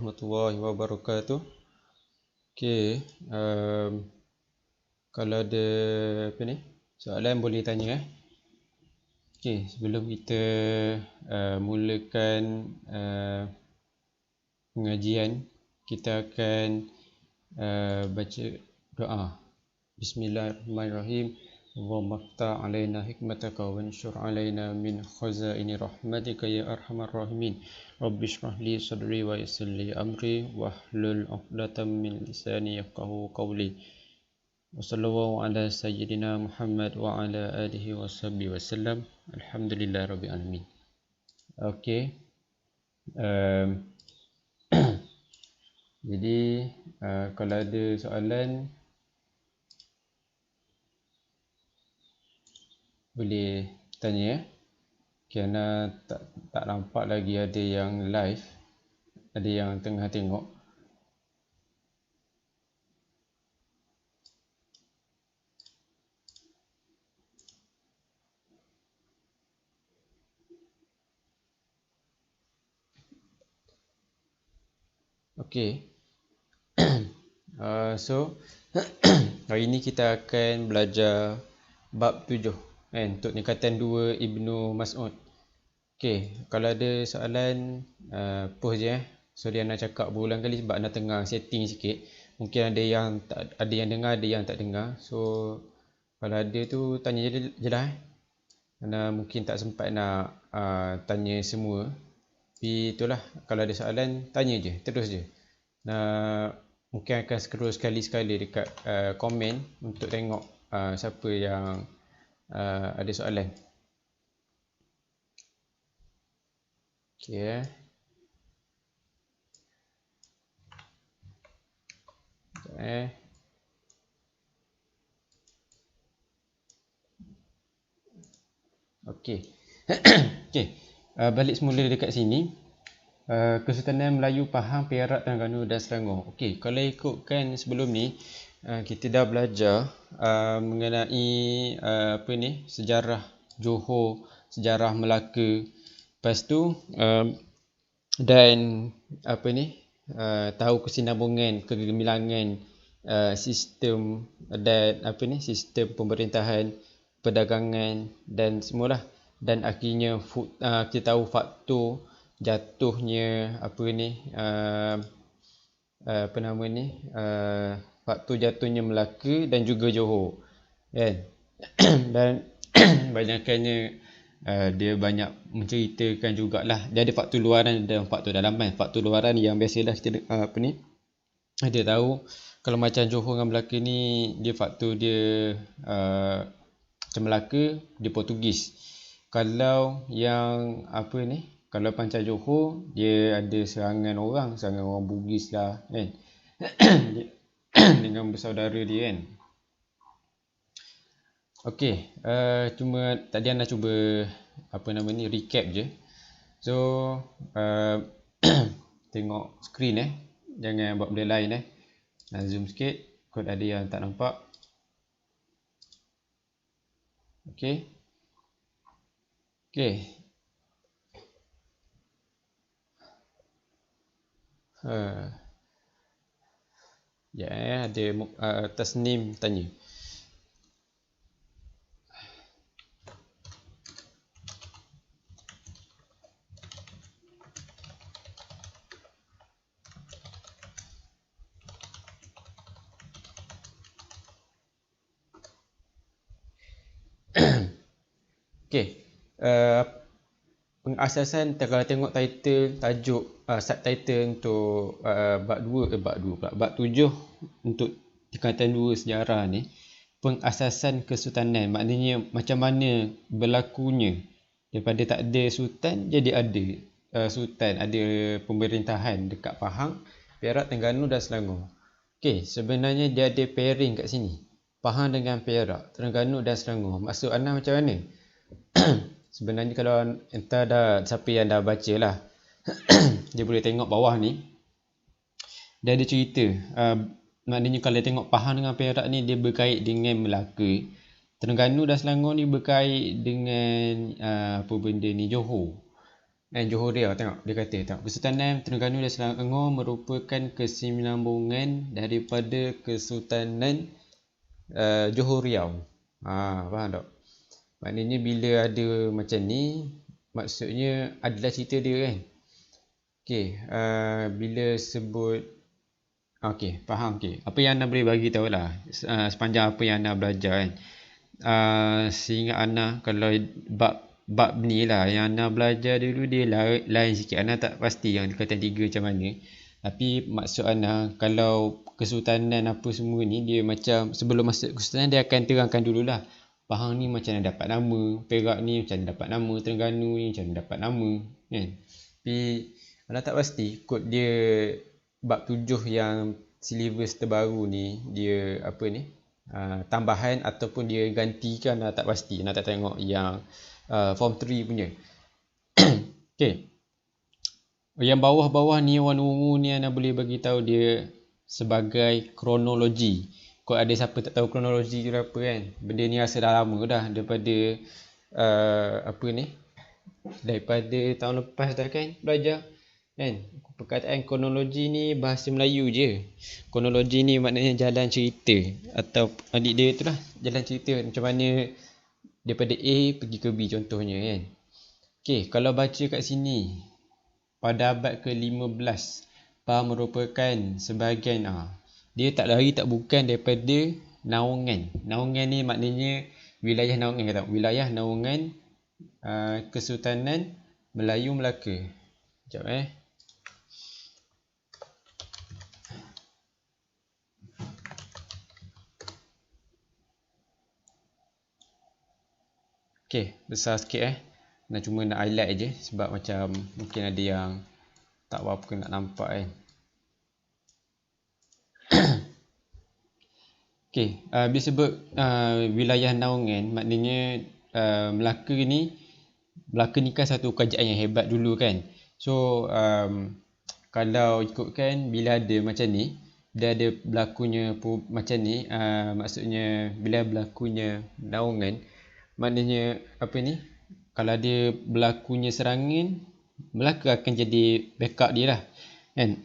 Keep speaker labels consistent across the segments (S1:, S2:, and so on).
S1: Warahmatullahi wabarakatuh. Okey, kalau ada soalan boleh tanya. Okey, sebelum kita mulakan pengajian, kita akan baca doa. Bismillahirrahmanirrahim. Allahumma ftah alaina hikmataka wa anshur alaina min khazaini rahmatika ya arhamar rahimin. Rabbi shrah li sadri wa yassir li amri wahlul 'uqdatam min lisani yafqahu qawli. Wa sallallahu ala sayyidina Muhammad wa ala alihi wa sahbihi wasallam. Alhamdulillah rabbil alamin. Okey. Jadi kalau ada soalan boleh tanya ya. Kerana tak nampak lagi ada yang live, ada yang tengah tengok. Okey. So hari ini kita akan belajar bab 7 untuk tingkatan 2 Ibnu Mas'ud. Okey, kalau ada soalan post je. Sorry Ana cakap berulang kali sebab Ana tengah setting sikit. Mungkin ada yang dengar, ada yang tak dengar. So kalau ada tu tanya je lah. Ana mungkin tak sempat nak tanya semua. Tapi itulah, kalau ada soalan tanya je, terus je. Mungkin akan scroll sekali-sekali dekat komen untuk tengok siapa yang ada soalan. Okey. Okey. Okey. Balik semula dekat sini. Kesultanan Melayu Pahang, Perak, Terengganu dan Selangor. Okey, kalau ikutkan sebelum ni kita dah belajar mengenai sejarah Johor, sejarah Melaka. Lepas tu dan tahu kesinambungan, kegemilangan sistem dan sistem pemerintahan, perdagangan dan semualah. Dan akhirnya kita tahu faktor jatuhnya faktor jatuhnya Melaka dan juga Johor, kan? Dan banyakkannya dia banyak menceritakan jugalah. Dia ada faktor luaran dan faktor dalaman. Faktor luaran yang biasalah kita ada tahu. Kalau macam Johor dengan Melaka ni, dia faktor dia macam Melaka dia Portugis. Kalau yang kalau pancai Johor, dia ada serangan orang Bugis lah, kan? Dengan bersaudara dia, kan? Okey, cuma tadi Ana cuba recap je. So tengok skrin jangan buat benda lain Nak zoom sikit, kot ada yang tak nampak. Okey. Okey. Ada Tasnim tanya. Okey. Pengasasan, kalau tengok title, tajuk, subtitle untuk bab 7 untuk tingkatan 2 sejarah ni, pengasasan kesultanan. Maknanya macam mana berlakunya daripada tak ada sultan jadi ada sultan, ada pemerintahan dekat Pahang, Perak, Terengganu dan Selangor. Okey, sebenarnya dia ada pairing kat sini. Pahang dengan Perak, Terengganu dan Selangor. Maksud Ana macam mana? Sebenarnya kalau entah siapa yang dah baca lah dia boleh tengok bawah ni, dia ada cerita. Maknanya kalau tengok Pahang dengan Perak ni, dia berkait dengan Melaka. Terengganu dan Selangor ni berkait dengan Johor. Johor Riau, tengok dia kata, tengok, Kesultanan Terengganu dan Selangor merupakan kesinambungan daripada Kesultanan Johor Riau. Faham tak? Maknanya bila ada macam ni, maksudnya adalah cerita dia kan. Okey, bila sebut faham. Apa yang anda boleh bagi tahu lah sepanjang apa yang anda belajar kan. Sehingga anda kalau bab ni lah yang anda belajar dulu dia lain sikit. Anda tak pasti yang Tingkatan 3 macam mana. Tapi maksud anda kalau kesultanan apa semua ni dia macam sebelum masuk kesultanan dia akan terangkan dululah. Pahang ni macam mana dapat nama, Perak ni macam mana dapat nama, Terengganu ni macam mana dapat nama kan. Tapi anda tak pasti kod dia bab 7 yang silibus terbaru ni dia apa ni tambahan ataupun dia gantikan, anda tak pasti. Anda tak tengok yang form 3 punya. Okey. Yang bawah-bawah ni warna ungu ni anda boleh bagi tahu dia sebagai kronologi. Kalau ada siapa tak tahu kronologi tu apa kan. Benda ni rasa dah lama dah daripada daripada tahun lepas dah kan belajar kan. Perkataan kronologi ni bahasa Melayu je. Kronologi ni maknanya jalan cerita atau adik dia tu lah jalan cerita macam mana daripada A pergi ke B contohnya kan. Okey, kalau baca kat sini pada abad ke-15 Pahang merupakan sebahagian dia tak lari tak bukan daripada naungan. Naungan ni maknanya wilayah naungan, kata wilayah naungan Kesultanan Melayu Melaka. Sekejap Okey, besar sikit nak cuma nak highlight je sebab macam mungkin ada yang tak apa nak nampak kan. Okey, bila sebut wilayah naungan maknanya Melaka ni kan satu kerajaan yang hebat dulu kan. So kalau ikutkan bila ada macam ni, bila ada berlakunya macam ni, maksudnya bila berlakunya naungan maknanya apa ni, kalau dia berlakunya serangan, Melaka akan jadi backup dia lah kan.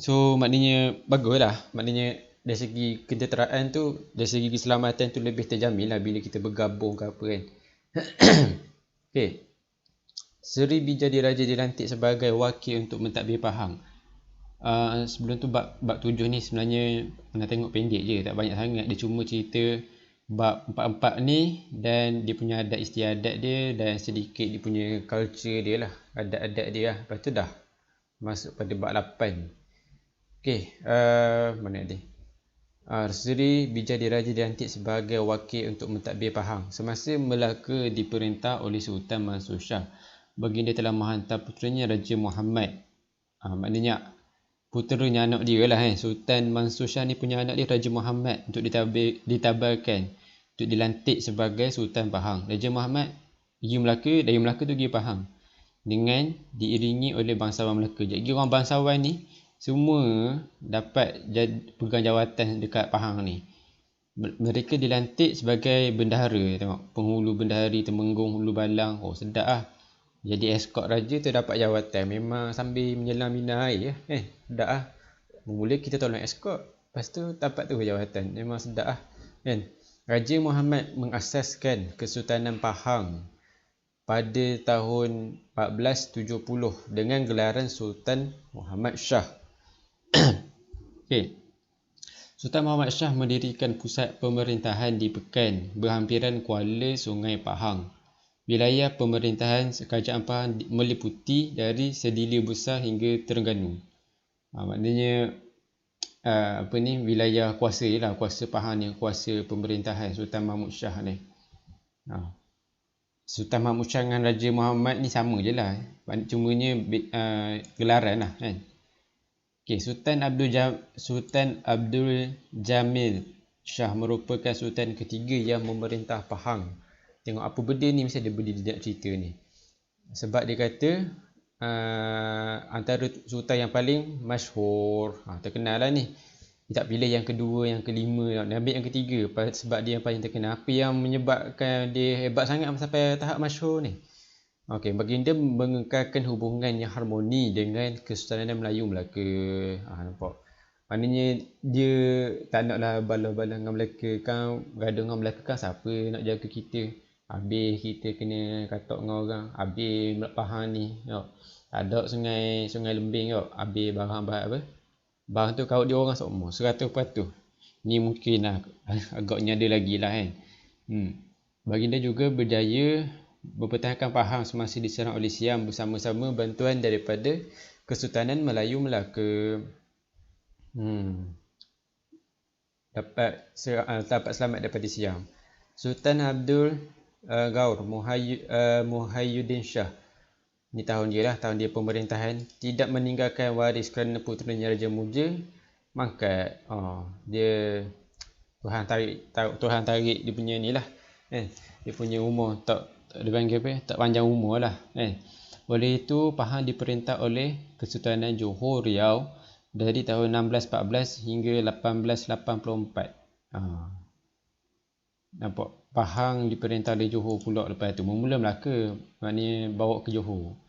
S1: So maknanya bagus lah, maknanya dari segi kejahteraan tu, dari segi keselamatan tu lebih terjamin lah bila kita bergabung ke apa kan. Okay. Seri Bijadi Raja dilantik sebagai wakil untuk mentadbir Pahang. Sebelum tu bab 7 ni sebenarnya nak tengok pendek je, tak banyak sangat. Dia cuma cerita bab 4 ni dan dia punya adat istiadat dia dan sedikit dia punya culture dia lah, adat-adat dia lah. Lepas tu dah masuk pada bab 8. Okay, mana dia? Seri Bijadi Raja dilantik sebagai wakil untuk mentadbir Pahang. Semasa Melaka diperintah oleh Sultan Mansur Shah, baginda telah menghantar puteranya Raja Muhammad. Maknanya puteranya anak dia lah Sultan Mansur Shah ni punya anak dia Raja Muhammad untuk ditabarkan untuk dilantik sebagai Sultan Pahang. Raja Muhammad pergi Melaka, dari Melaka tu pergi Pahang dengan diiringi oleh bangsawan Melaka. Jadi orang bangsawan ni semua dapat pegang jawatan dekat Pahang ni. Mereka dilantik sebagai bendahara. Tengok, penghulu bendahari Temenggung, Hulu Balang. Oh sedap lah. Jadi escort raja tu dapat jawatan. Memang sambil menyelam minum air sedap lah. Mula kita tolong escort, lepas tu dapat tu jawatan. Memang sedap lah kan. Raja Muhammad mengasaskan Kesultanan Pahang pada tahun 1470 dengan gelaran Sultan Muhammad Shah. Okay. Sultan Muhammad Shah mendirikan pusat pemerintahan di Pekan berhampiran Kuala Sungai Pahang. Wilayah pemerintahan kerajaan Pahang meliputi dari Sedili Besar hingga Terengganu. Maknanya wilayah kuasa lah, kuasa Pahang ni, kuasa pemerintahan Sultan Mahmud Shah ni. Sultan Mahmud Shah dengan Raja Muhammad ni sama je lah, cumanya gelaran lah kan. Okay, Sultan Abdul Jamil Shah merupakan sultan ketiga yang memerintah Pahang. Tengok apa benda ni, mesti ada benda dia nak cerita ni. Sebab dia kata antara sultan yang paling masyhur, terkenal lah ni. Dia tak pilih yang kedua, yang kelima, dia ambil yang ketiga sebab dia yang paling terkenal. Apa yang menyebabkan dia hebat sangat sampai tahap masyhur ni? Okey, baginda mengekalkan hubungan yang harmoni dengan Kesultanan Melayu Melaka. Nampak? Maknanya dia tak naklah bala-bala dengan Melaka kan, gaduh dengan Melaka kan siapa nak jaga kita. Habis kita kena katok dengan orang, habis Pahang ni. Tengok. Tak ada sungai Lembing tengok. Habis barang-barang apa? Barang tu kau dia orang semua 100%. Ni mungkin lah agaknya ada lagi lah kan. Baginda juga berjaya mempertahankan Pahang semasa diserang oleh Siam bersama-sama bantuan daripada Kesultanan Melayu Melaka. Dapat selamat daripada Siam. Sultan Abdul Gaur Muhyiddin Shah, ni tahun dia lah, tahun dia pemerintahan, tidak meninggalkan waris kerana puteranya Raja Muja mangkat. Dia Tuhan tarik dia punya ni lah. Dia punya umur tak dipanggil apa? Tak panjang umur lah. Oleh itu Pahang diperintah oleh Kesultanan Johor Riau dari tahun 1614 hingga 1884. Nampak? Pahang diperintah oleh Johor pula lepas tu. Mula Melaka, maknanya bawa ke Johor.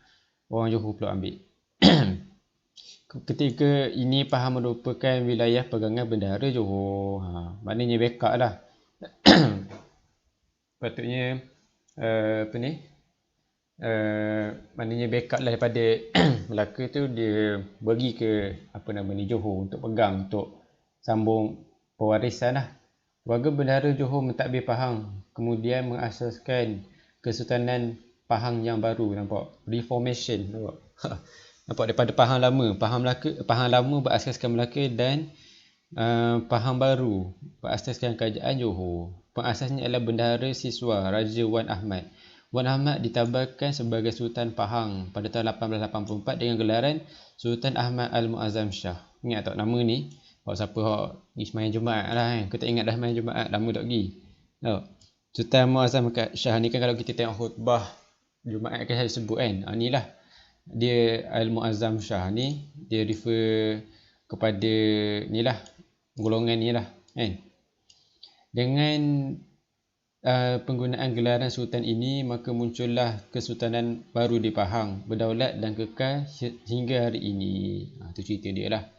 S1: Orang Johor pula ambil. Ketika ini Pahang merupakan wilayah pegangan bendahara Johor. Maknanya backup lah. Patutnya maknanya backup lah daripada Melaka tu dia bagi ke Johor untuk pegang, untuk sambung pewarisan lah. Keluarga bendahara Johor mentadbir Pahang, kemudian mengasaskan Kesultanan Pahang yang baru. Nampak? Reformation. Nampak? Nampak daripada Pahang lama berasaskan Melaka dan Pahang baru berasaskan kerajaan Johor. Pengasasnya adalah Bendahara Siswa Raja Wan Ahmad. Wan Ahmad ditabarkan sebagai Sultan Pahang pada tahun 1884 dengan gelaran Sultan Ahmad Al-Muazzam Shah. Ingat tak nama ni? Siapa ni sembahyang Jumaat lah kan. Kau tak ingat dah sembahyang Jumaat, lama tak pergi. Sultan Muazzam Shah ni kan, kalau kita tengok khutbah Jumaat kan saya sebut kan. Inilah dia Al-Muazzam Shah ni, dia refer kepada ni lah, golongan ni lah kan. Dengan penggunaan gelaran sultan ini, maka muncullah kesultanan baru di Pahang, berdaulat dan kekal hingga hari ini. Itu cerita dia lah.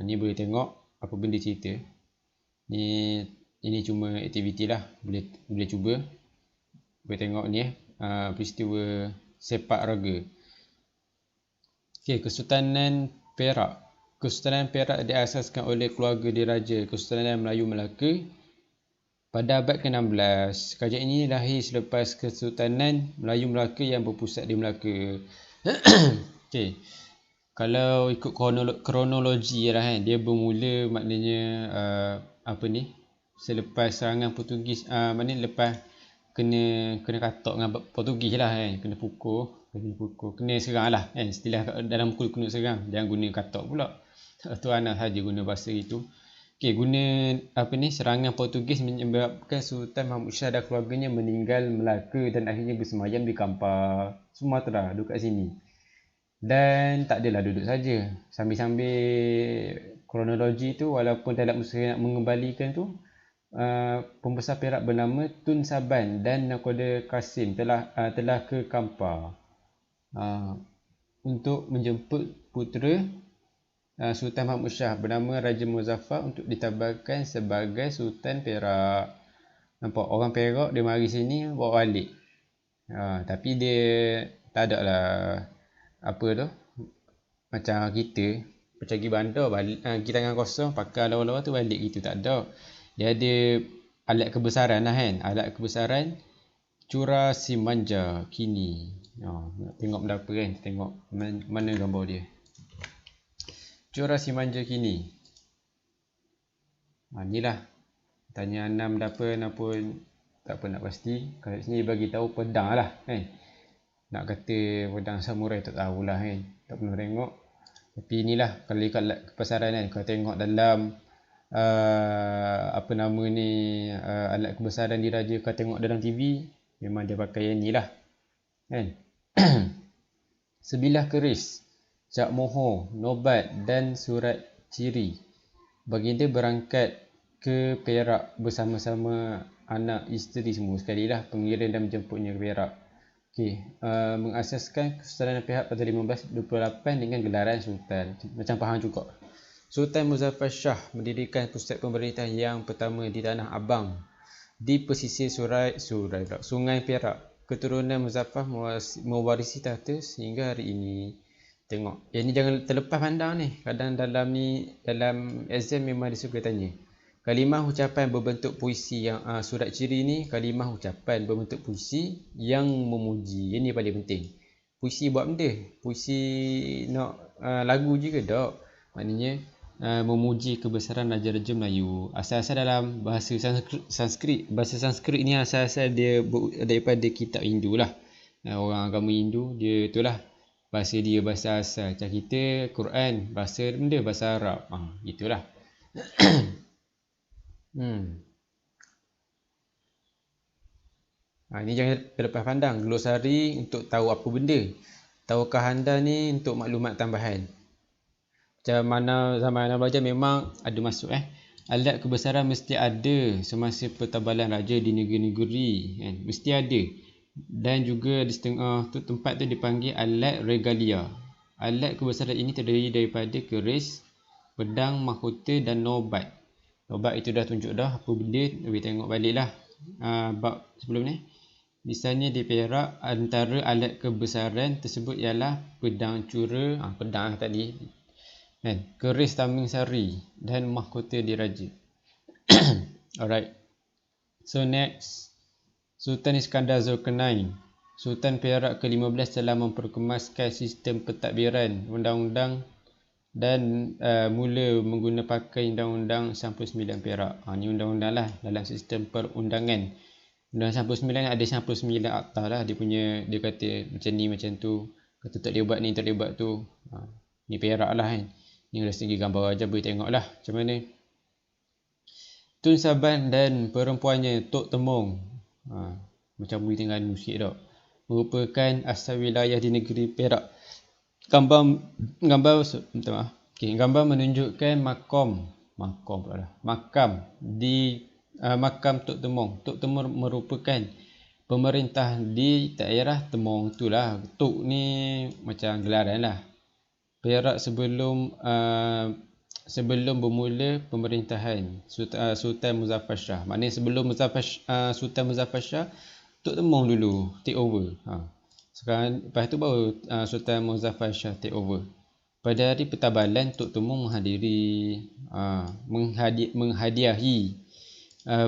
S1: Ni boleh tengok apa benda cerita. Ini cuma aktiviti lah, boleh cuba. Boleh tengok ni peristiwa sepak raga. Kesultanan Perak. Kesultanan Perak diasaskan oleh keluarga diraja Kesultanan Melayu Melaka pada abad ke-16. Kerajaan ini lahir selepas Kesultanan Melayu Melaka yang berpusat di Melaka. Kalau ikut kronologi lah kan, dia bermula maknanya selepas serangan Portugis, maknanya lepas kena katok dengan Portugis lah kan, kena pukul, kena serang lah kan, istilah dalam buku kena serang, jangan guna katok pula. Tu anak saja guna bahasa itu. Guna serangan Portugis menyebabkan Sultan Mahmud Shah dan keluarganya meninggal Melaka dan akhirnya bersemayam di Kampar, Sumatera, duduk kat sini. Dan tak adalah duduk saja. Sambil-sambil kronologi tu, walaupun tak ada usaha nak mengembalikan tu, pembesar Perak bernama Tun Saban dan Nakoda Kasim telah ke Kampar untuk menjemput putera Sultan Mahmud Shah bernama Raja Muzaffar untuk ditabarkan sebagai Sultan Perak. Nampak, orang Perak dia mari sini bawa balik. Tapi dia tak ada lah macam kita pergi bandar balik, kita tangan kosong pakai lawa-lawa tu balik gitu, tak ada. Dia ada alat kebesaran lah kan, alat kebesaran Curah Simanja kini. Nak tengok benda apa kan, tengok mana gambar dia. Curah Simanja kini. Inilah. Tanya 6 dapat pun tak apa nak pasti. Kalau sini bagi tahu pedang lah kan. Nak kata pedang samurai tak tahulah kan. Tak pernah tengok. Tapi inilah kalau ikut alat kebesaran kan. Kalau tengok dalam alat kebesaran diraja, kalau tengok dalam TV, memang dia pakai yang ni lah kan. Sebilah keris, cap mohon, nobat dan surat ciri. Baginda berangkat ke Perak bersama-sama anak isteri semua. Sekali lah pengirim dan menjemputnya ke Perak. Mengasaskan Kesultanan Perak pada 1528 dengan gelaran Sultan. Macam faham juga. Sultan Muzaffar Shah mendirikan pusat pemerintahan yang pertama di Tanah Abang di pesisir Sungai Perak. Keturunan Muzaffar mewarisi tahta sehingga hari ini. Tengok, yang ni jangan terlepas pandang ni. Kadang dalam exam memang disuka tanya. Kalimah ucapan berbentuk puisi yang surat ciri ni kalimah ucapan berbentuk puisi yang memuji. Ini paling penting. Puisi buat benda. Puisi nak lagu juga tak. Maknanya memuji kebesaran Raja-Raja Melayu. Asal-asal dalam bahasa Sanskrit. Bahasa Sanskrit ni asal-asal dia daripada kitab Hindu lah. Orang agama Hindu dia itulah bahasa dia, bahasa asal. Macam kita Quran bahasa benda bahasa Arab. Itulah. Ini jangan terlepas pandang. Glosari untuk tahu apa benda. Tahukah anda ni untuk maklumat tambahan. Macam mana zaman anda belajar memang ada masuk alat kebesaran mesti ada semasa pertabalan raja di negeri-negeri kan? Mesti ada. Dan juga di setengah tu tempat tu dipanggil alat regalia. Alat kebesaran ini terdiri daripada keris, pedang, mahkota dan nobat. Nobat itu dah tunjuk dah apa benda. Lebih tengok balik lah bab sebelum ni. Misalnya di Perak, antara alat kebesaran tersebut ialah pedang cura, pedang tadi kan, keris tameng sari dan mahkota diraja. Alright. So next, Sultan Iskandar Zulkarnain. Sultan Perak ke-15 telah memperkemaskan sistem pentadbiran undang-undang dan mula menggunakan pakai undang-undang 99 Perak. Ni undang-undang lah dalam sistem perundangan. Undang-undang 99 ada 99 akta lah. Dia kata macam ni macam tu. Kata tak boleh buat ni, tak boleh buat tu. Ni Perak lah kan. Ni dari segi gambar aja boleh tengok lah macam mana. Tun Saban dan perempuannya Tok Temong. Macam boleh tengok sikit tak. Merupakan asal wilayah di negeri Perak. Gambar menunjukkan makam di makam Tok Temong. Tok Temong merupakan pemerintah di daerah Temong itulah. Tok ni macam gelaran lah. Perak sebelum bermula pemerintahan Sultan Muzaffar Shah. Maknanya sebelum Sultan Muzaffar Shah, Tok Temong dulu take over. Sekarang lepas tu baru Sultan Muzaffar Shah take over. Pada hari pertabalan, Tok Temong menghadiahi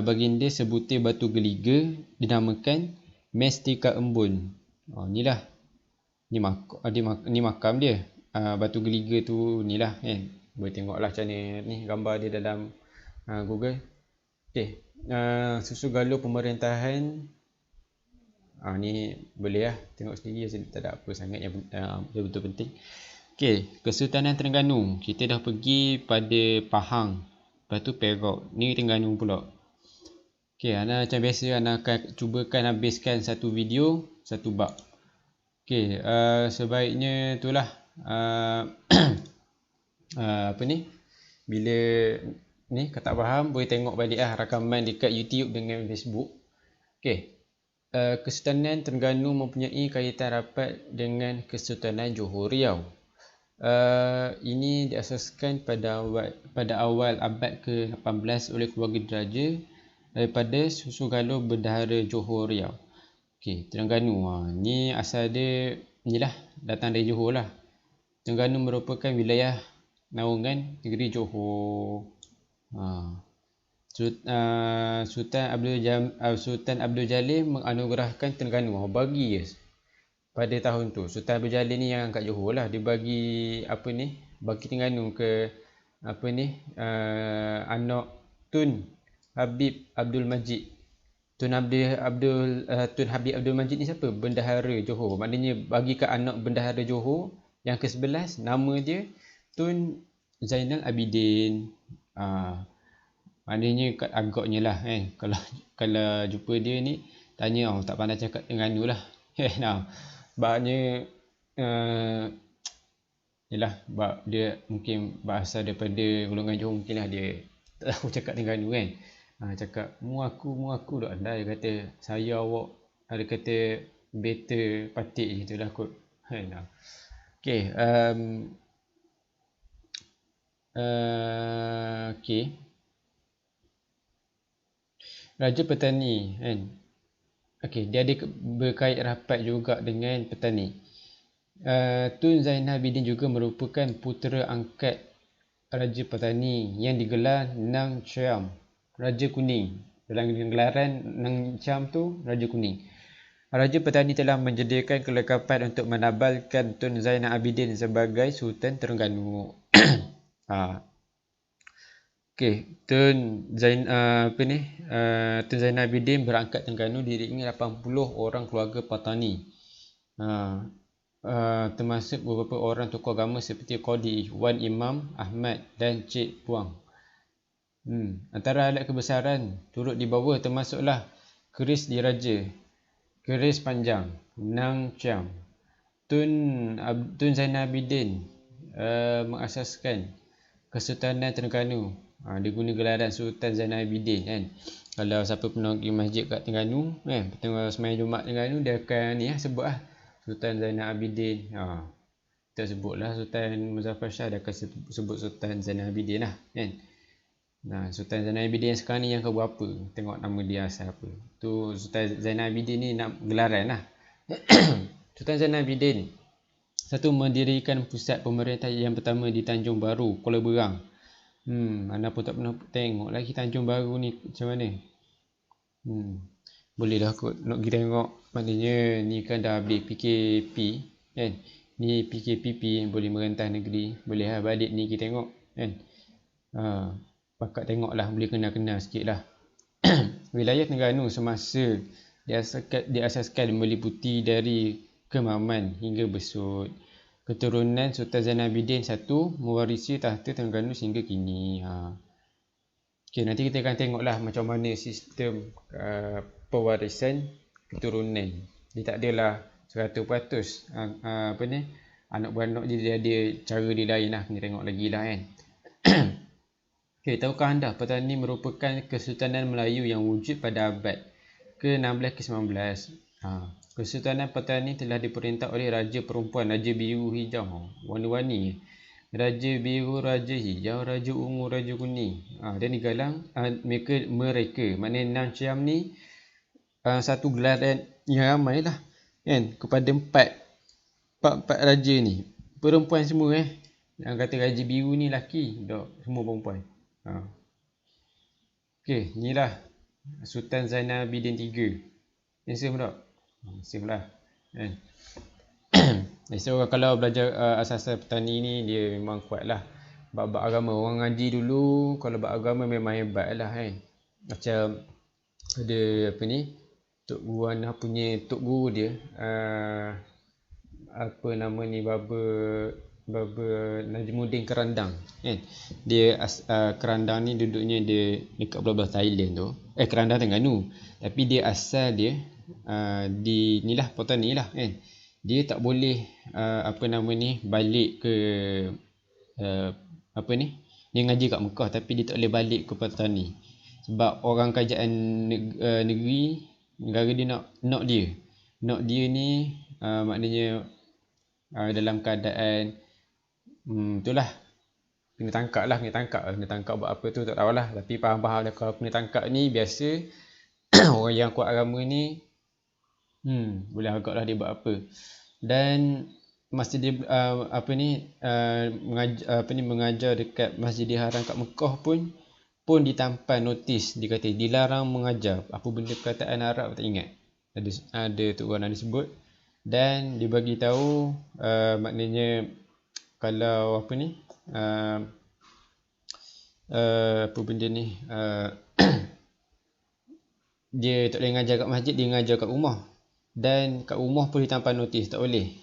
S1: baginda sebutir batu geliga dinamakan Mestika Embun. Inilah ni makam dia. Batu geliga tu inilah kan. Boleh tengoklah macam ni gambar dia dalam Google. Susu galuh pemerintahan. Ni boleh lah tengok sendiri, tak ada apa sangat yang betul penting. Kesultanan Terengganu. Kita dah pergi pada Pahang. Lepas tu Perak. Ni Terengganu pula. Ana macam biasa ana akan cubakan habiskan satu video, satu bab. Sebaiknya itulah apa ni? Bila ni kau tak faham, boleh tengok balik rakaman dekat YouTube dengan Facebook. Kesultanan Terengganu mempunyai kaitan rapat dengan Kesultanan Johor Riau. Ini diasaskan pada awal abad ke-18 oleh keluarga diraja daripada susu galuh Bendahara Johor Riau. Terengganu. Ni asal dia inilah datang dari Johor lah. Terengganu merupakan wilayah naungan negeri Johor. Sultan Abdul Jalil menganugerahkan Terengganu. Bagi pada tahun tu. Sultan Abdul Jalil ni yang kat Johor lah. Dia bagi bagi Terengganu ke anak Tun Habib Abdul Majid. Tun Habib Abdul Majid ni siapa? Bendahara Johor. Maknanya bagi ke anak Bendahara Johor yang ke-11, nama dia Tun Zainal Abidin. Maknanya agaknya lah kan. Kalau jumpa dia ni tanya, tak pandai cakap Terengganu lah. Sebabnya yalah, sebab dia mungkin bahasa daripada golongan Johor, mungkin lah dia tak tahu cakap Terengganu kan. Cakap mu aku tak anda. Dia kata saya awak. Dia kata beta patik je tu lah kot. Okay. Okay. Raja petani kan. Okay, dia ada berkait rapat juga dengan petani. Tun Zainal Abidin juga merupakan putera angkat Raja Petani yang digelar Nang Chiam, Raja Kuning. Dalam gelaran Nang Chiam tu, Raja Kuning. Raja Petani telah menyediakan kelengkapan untuk menabalkan Tun Zainal Abidin sebagai Sultan Terengganu. Okey, Tun Zainal Abidin berangkat Terengganu diiringi 80 orang keluarga petani. Termasuk beberapa orang tokoh agama seperti Qadi, Wan Imam Ahmad dan Cik Puang. Antara alat kebesaran turut dibawa termasuklah keris diraja, keris panjang, Nang Chiam. Tun Zainal Abidin mengasaskan Kesultanan Terengganu. Dia guna gelaran Sultan Zainal Abidin kan. Kalau siapa pernah pergi masjid kat Terengganu kan, tengah sembahyang Jumaat Terengganu, dia akan sebut Sultan Zainal Abidin. Kita sebutlah Sultan Muzaffar Shah, dia akan sebut Sultan Zainal Abidin lah kan. Sultan Zainal Abidin yang sekarang ni yang keberapa? Tengok nama dia asal apa. Tu Sultan Zainal Abidin ni nak gelaran lah. Sultan Zainal Abidin satu mendirikan pusat pemerintah yang pertama di Tanjung Baru, Kuala Berang. Anda pun tak pernah tengok lagi Tanjung Baru ni macam mana. Boleh dah kot nak pergi tengok. Maknanya ni kan dah habis PKP kan. Ni PKPP boleh merentah negeri. Boleh lah balik ni kita tengok kan. Pakat tengok lah, boleh kenal-kenal sikit lah. Wilayah Terengganu semasa diasaskan meliputi dari Kemaman hingga Besut. Keturunan Sultan Zainal Abidin satu mewarisi tahta Terengganu sehingga kini. Okay, nanti kita akan tengoklah macam mana sistem pewarisan keturunan. Dia tak adalah 100% anak beranak dia ada cara dia lain lah. Kena tengok lagi lah kan. Okay, tahukah anda petani merupakan Kesultanan Melayu yang wujud pada abad ke-16 ke-19. Kesultanan Petani telah diperintah oleh Raja Perempuan, Raja Biru Hijau, warna-warni. Raja Biru, Raja Hijau, Raja Ungu, Raja Kuning. Dan digalang mereka. Maknanya Nang Chiam ni satu gelaran yang ramai lah kan, kepada empat raja ni. Perempuan semua Yang kata Raja Biru ni lelaki, semua perempuan. Okay, inilah Sultan Zainal Abidin 3. Handsome tak? Handsome lah kan. So kalau belajar asas petani ni, dia memang kuat lah. Bab agama, orang ngaji dulu kalau bab agama memang hebat lah kan. Macam ada Tok Guru Ana punya Tok Guru dia, Baba Najmuddin Kerandang kan. Dia Kerandang ni duduknya dia dekat belah Thailand tu. Kerandang Terengganu. Tapi dia asal dia di nilah petani lah kan. Dia tak boleh balik ke dia ngaji kat Mekah, tapi dia tak boleh balik ke petani. Sebab orang kerajaan negara dia nak dia ni maknanya dalam keadaan itulah kena tangkap buat apa tu tak tahulah, tapi faham dah kalau kena tangkap ni biasa. Orang yang kuat agama ni boleh agaklah dia buat apa. Dan masa dia mengajar dekat Masjidil Haram kat Mekah pun ditampan notis, dia kata dilarang mengajar apa benda perkataan Arab tak ingat. Ada tu orang ada sebut, dan dia bagi tahu maknanya kalau dia tak boleh mengajar kat masjid, dia mengajar kat rumah. Dan kat rumah pun ditampan notis tak boleh.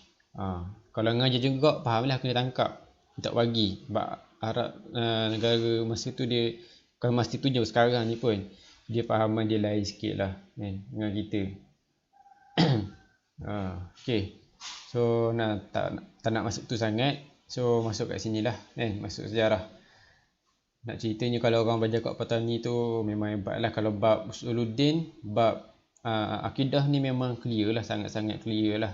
S1: Kalau mengajar juga fahamlah kena tangkap, tak bagi. Sebab Arab negara masa tu dia, bukan masa tu je, sekarang ni pun dia fahaman dia lain sikit lah kan, dengan kita. Okay, so tak nak masuk tu sangat. So masuk kat sini lah kan, masuk sejarah. Nak ceritanya kalau orang belajar kat petani tu memang hebat lah. Kalau bab Usuluddin, bab akidah ni memang clear lah, sangat-sangat clear lah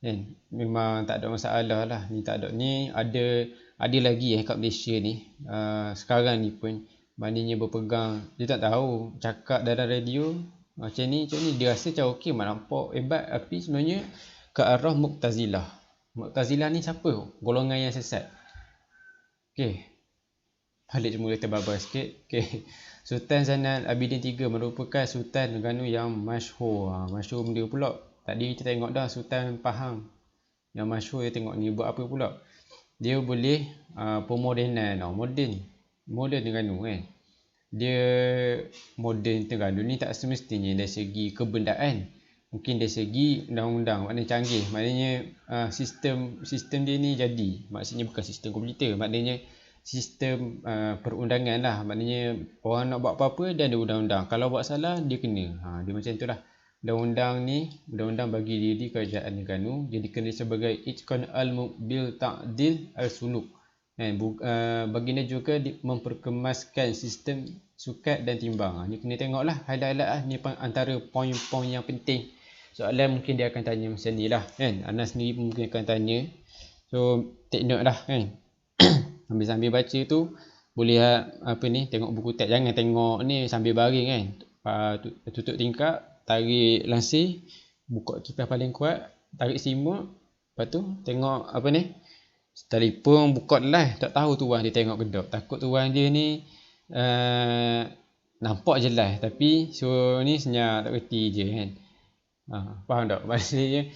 S1: kan. Memang tak ada masalah lah. Ni tak ada, ni ada lagi kat Malaysia ni sekarang ni pun maknanya berpegang, dia tak tahu cakap dalam radio macam ni dia rasa macam okey, nampak hebat, tapi sebenarnya ke arah Mu'tazilah. Mu'tazilah ni siapa? Golongan yang sesat. Okey, balik semula terbabar sikit. Okey, Sultan Zainal Abidin III merupakan Sultan Terengganu yang masyhur. Masyhur benda pula. Tadi kita tengok dah Sultan Pahang yang masyhur, dia tengok ni buat apa pula. Dia boleh pemodenan, moden Terengganu kan. Dia moden Terengganu ni tak semestinya dari segi kebendaan, mungkin dari segi undang-undang, maknanya canggih, maknanya sistem dia ni jadi, maksudnya bukan sistem komputer, maknanya sistem perundangan lah, maknanya orang nak buat apa-apa dia ada undang-undang, kalau buat salah dia kena. Dia macam tu lah. Undang-undang bagi diri kerajaan Terengganu jadi dikenali sebagai Ijkan al-Bil Ta'dil al-Suluk. Baginda juga memperkemaskan sistem sukat dan timbang. Ni kena tengok lah, highlight ni antara poin-poin yang penting. Soalan mungkin dia akan tanya macam ni lah kan. Anas sendiri pun mungkin akan tanya, so take note lah kan. Sambil baca tu boleh tengok buku teks, jangan tengok ni sambil baring kan. Tutup tingkap, tarik langsir, buka kipas paling kuat, tarik simut, lepas tu tengok telefon, buka live, tak tahu tuan dia tengok ke tak. Takut tuan dia ni nampak je live tapi so ni senyap tak reti je kan. Faham tak? Maksudnya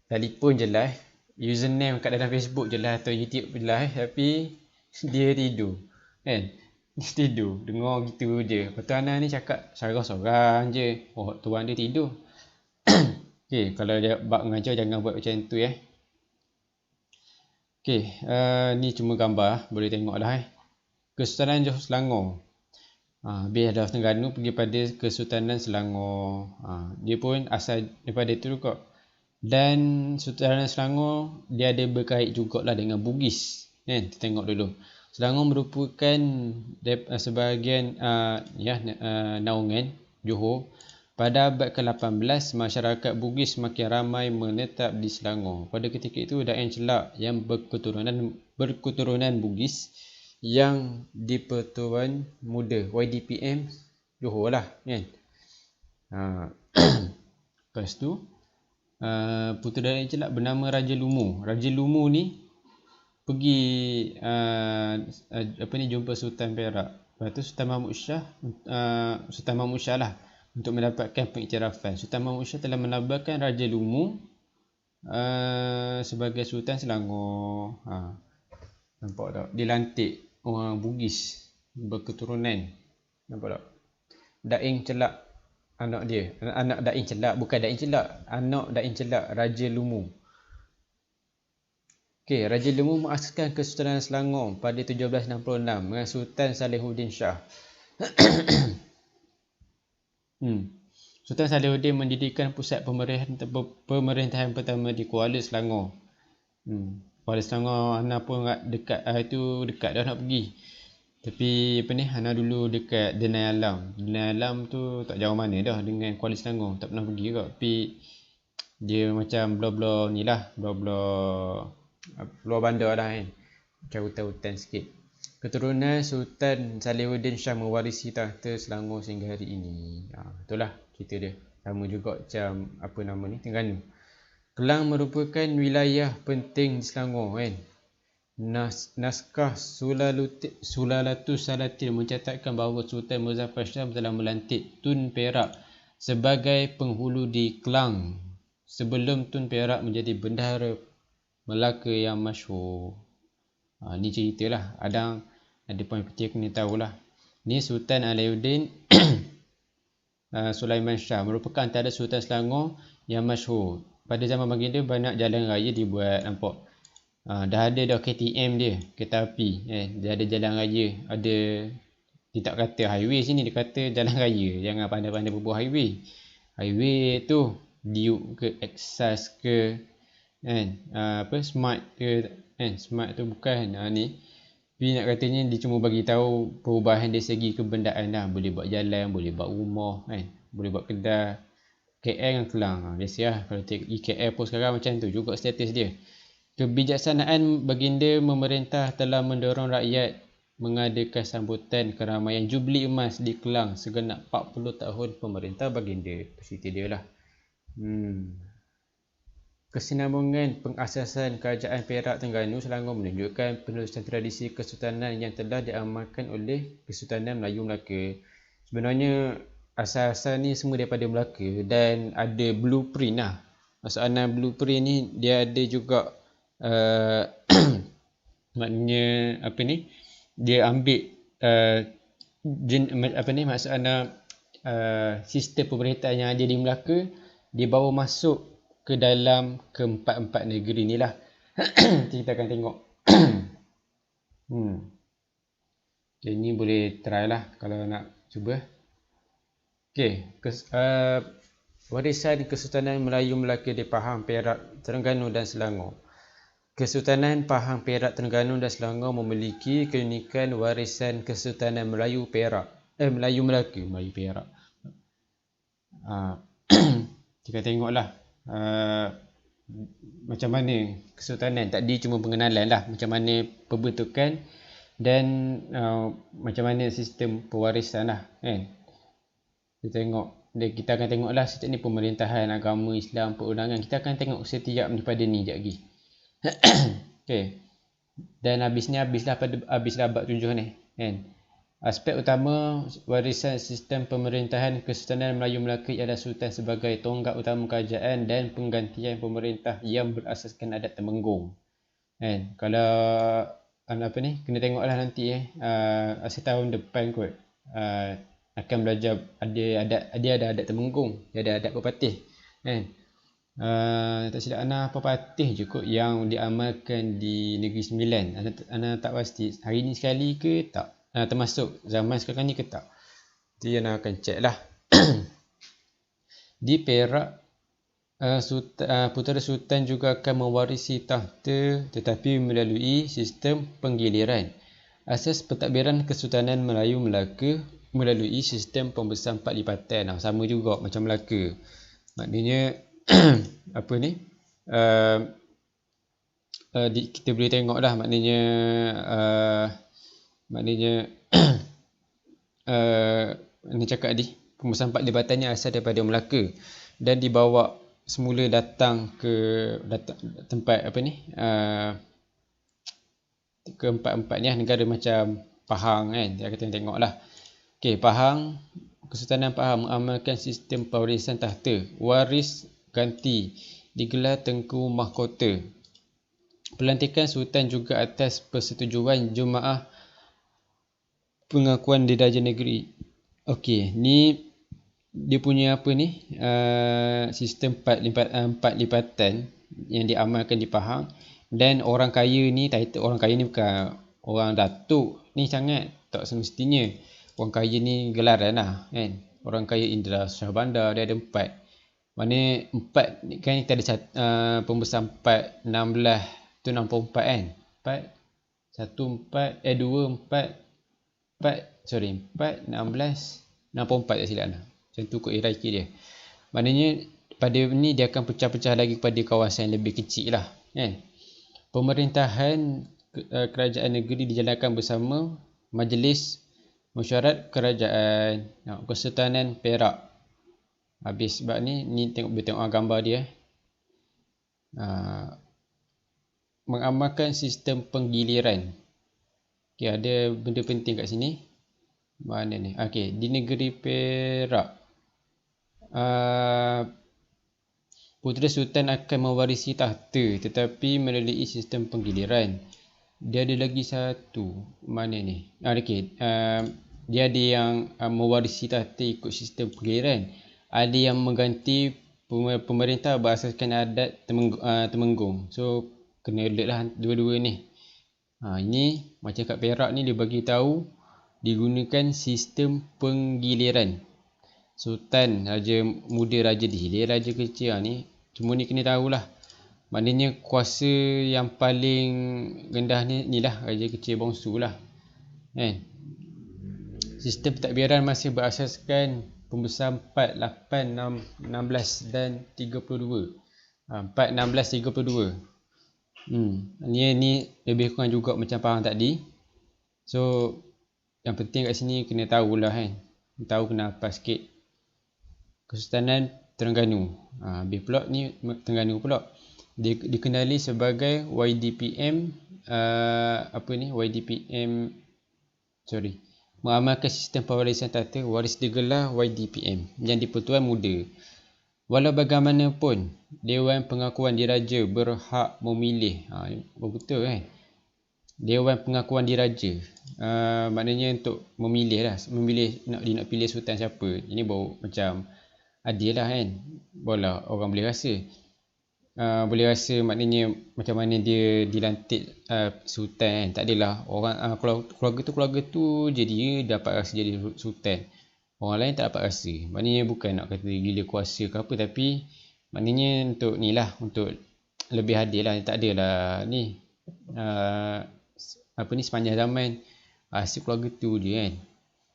S1: telefon je live, username kat dalam Facebook je live atau YouTube live, tapi dia tidur kan. Dia tidur, dengar gitu je. Lepas tu Ana ni cakap sorang-sorang je, tuan dia tidur. Okay, kalau dia bab mengajar jangan buat macam tu ya. Okay, ni cuma gambar, boleh tengok lah Kesultanan Johor Selangor. Habis dah Terengganu pergi pada Kesultanan Selangor. Dia pun asal daripada tu kok. Dan Kesultanan Selangor dia ada berkait jugalah dengan Bugis kan. Kita tengok dulu. Selangor merupakan sebahagian naungan Johor. Pada abad ke-18, masyarakat Bugis semakin ramai menetap di Selangor. Pada ketika itu, Daeng Celak yang berketurunan Bugis yang di Pertuan Muda YDPM Johor lah kan. Lepas tu putera Daeng Celak bernama Raja Lumu. Raja Lumu ni pergi jumpa Sultan Perak. Lepas tu Sultan Mahmud Shah lah untuk mendapatkan pengiktirafan. Sultan Mahmud Shah telah menabarkan Raja Lumu sebagai Sultan Selangor. Nampak tak? Dilantik orang Bugis berketurunan. Nampak tak? Daeng Celak anak dia. Anak Daeng Celak, bukan Daeng Celak. Anak Daeng Celak, Raja Lumu. Okey, Raja Lumu mengasaskan Kesultanan Selangor pada 1766 dengan Sultan Salihuddin Shah. Sultan Salihuddin mendirikan pusat pemerintahan pertama di Kuala Selangor. Kuala Selangor Ana pun dekat dekat dah nak pergi. Tapi Ana dulu dekat Denai Alam. Denai Alam tu tak jauh mana dah dengan Kuala Selangor, tak pernah pergi kot. Tapi dia macam bla-bla ni lah, bla-bla luar bandar lah kan. Macam hutan-hutan sikit. Keturunan Sultan Salihuddin Shah mewarisi tahta Selangor sehingga hari ini. Itulah cerita dia. Sama juga macam Terengganu. Kelang merupakan wilayah penting di Selangor kan. Naskah Sulalatus Salatin mencatatkan bahawa Sultan Muzaffar Shah telah melantik Tun Perak sebagai penghulu di Kelang sebelum Tun Perak menjadi bendahara Melaka yang masyhur. Ni ceritalah. Ada poin penting kena tahulah. Ni Sultan Alauddin Sulaiman Shah merupakan antara Sultan Selangor yang masyhur. Pada zaman baginda banyak jalan raya dibuat, nampak. Dah ada dah KTM dia, kereta api. Dia ada jalan raya, ada, dia tak kata highway sini, dia kata jalan raya. Jangan pandai-pandai berbual highway. Highway tu Duke ke Exas ke Smart ke Smart tu bukan ni. Tapi nak katanya dia cuma bagi tahu perubahan dari segi kebendaan lah. Boleh buat jalan, boleh buat rumah boleh buat kedai. KL dengan Kelang. Biasalah kalau tengok KL pun sekarang macam tu juga status dia. Kebijaksanaan baginda memerintah telah mendorong rakyat mengadakan sambutan keramaian Jubli Emas di Kelang segenap 40 tahun pemerintah baginda. Cerita dia lah. Kesinambungan pengasasan Kerajaan Perak Terengganu Selangor menunjukkan penerusan tradisi kesultanan yang telah diamalkan oleh Kesultanan Melayu Melaka. Sebenarnya asas-asas ni semua daripada Melaka dan ada blueprint lah. Maksudnya blueprint ni dia ada juga maknanya apa ni? Dia ambil maksudnya sistem pemerintahan yang ada di Melaka dia bawa masuk ke dalam keempat-empat negeri ni lah. Kita akan tengok. Okay, ni boleh try lah kalau nak cuba. Okay, warisan Kesultanan Melayu Melaka di Pahang, Perak, Terengganu dan Selangor. Kesultanan Pahang, Perak, Terengganu dan Selangor memiliki keunikan warisan Kesultanan Melayu Perak. Melayu Melaka, Melayu Perak. Kita tengoklah macam mana kesultanan. Tadi cuma pengenalan lah macam mana pembentukan dan macam mana sistem pewarisan lah kan. Kita akan tengok lah setiap ni pemerintahan agama Islam, perundangan. Kita akan tengok setiap daripada ni sekejap lagi. Okay. Dan habislah bab 7 ni kan. Aspek utama warisan sistem pemerintahan Kesultanan Melayu Melaka ialah Sultan sebagai tonggak utama kerajaan dan penggantian pemerintah yang berasaskan adat Temenggung. Kan? Kalau kena tengoklah nanti tahun depan kot. Akan belajar ada adat Temenggung, dia ada adat Pepatih. Kan? Tak silap Pepatih je kot yang diamalkan di Negeri Sembilan. Ana tak pasti hari ni sekali ke tak. Termasuk zaman sekarang ni ke tak. Itu yang akan cek lah. Di Perak, putera Sultan juga akan mewarisi tahta tetapi melalui sistem penggiliran. Asas pentadbiran Kesultanan Melayu Melaka melalui sistem pembesar 4 lipatan. Sama juga macam Melaka. Maknanya kita boleh tengok lah maknanya ni cakap tadi pembesar 4 libatannya asal daripada Melaka dan dibawa semula datang ke tempat keempat-empat ni negara macam Pahang kan. Kita tengok lah. Okay, Pahang, Kesultanan Pahang mengamalkan sistem pewarisan tahta waris ganti digelar Tengku Mahkota. Pelantikan Sultan juga atas persetujuan Jumaah Pengakuan Diraja Negeri. Okey, ni dia punya sistem 4 lipatan yang diamalkan di Pahang. Dan orang kaya ni, title orang kaya ni bukan orang datuk ni sangat, tak semestinya. Orang kaya ni gelaran lah kan. Orang kaya Indra Shah Bandar dia ada 4. Mana 4 ni kan kita ada pembesar 4 16 tu 64 kan. 4 16 tak silap lah. Macam tu kot hierarki dia. Maknanya pada ni dia akan pecah-pecah lagi kepada kawasan yang lebih kecil lah kan. Pemerintahan kerajaan negeri dijalankan bersama Majlis Mesyuarat Kerajaan Kesultanan Perak. Habis sebab ni tengok gambar dia. Mengamalkan sistem penggiliran. Okay, ada benda penting kat sini. Mana ni? Okay, di negeri Perak, putera Sultan akan mewarisi tahta tetapi melalui sistem penggiliran. Dia ada lagi satu. Mana ni? Okay, dia ada yang mewarisi tahta ikut sistem penggiliran. Ada yang mengganti pemerintah berasaskan adat Temenggung. So kena alert lah dua-dua ni. Ini macam kat Perak ni dia bagi tahu digunakan sistem penggiliran. Sultan, raja muda, raja dihilir, raja kecil ni. Semua ni kena tahulah. Maknanya kuasa yang paling rendah ni lah raja kecil bongsu lah. Kan? Sistem pentadbiran masih berasaskan pembesar 4, 8, 6, 16 dan 32. 4, 16, 32. Ni lebih kurang juga macam faham tadi. So yang penting kat sini kena tahulah kan. Tahu kenapa sikit. Kesultanan Terengganu. Habis pula ni Terengganu pula. Dia dikenali sebagai YDPM mengamalkan sistem pewarisan tata waris digelar YDPM yang di-Pertuan Muda. Walau bagaimanapun, Dewan Pengakuan Diraja berhak memilih. Betul kan? Dewan Pengakuan Diraja. Maknanya untuk memilih lah. Nak pilih sultan siapa. Ini baru macam adil lah kan. Barulah orang boleh rasa. Maknanya macam mana dia dilantik sultan kan. Tak adalah orang keluarga tu je dia dapat rasa jadi sultan. Orang lain tak dapat rasa. Maknanya bukan nak kata gila kuasa ke apa, tapi maknanya untuk ni lah, untuk lebih adil lah. Tak adalah ni sepanjang zaman si keluarga tu je kan.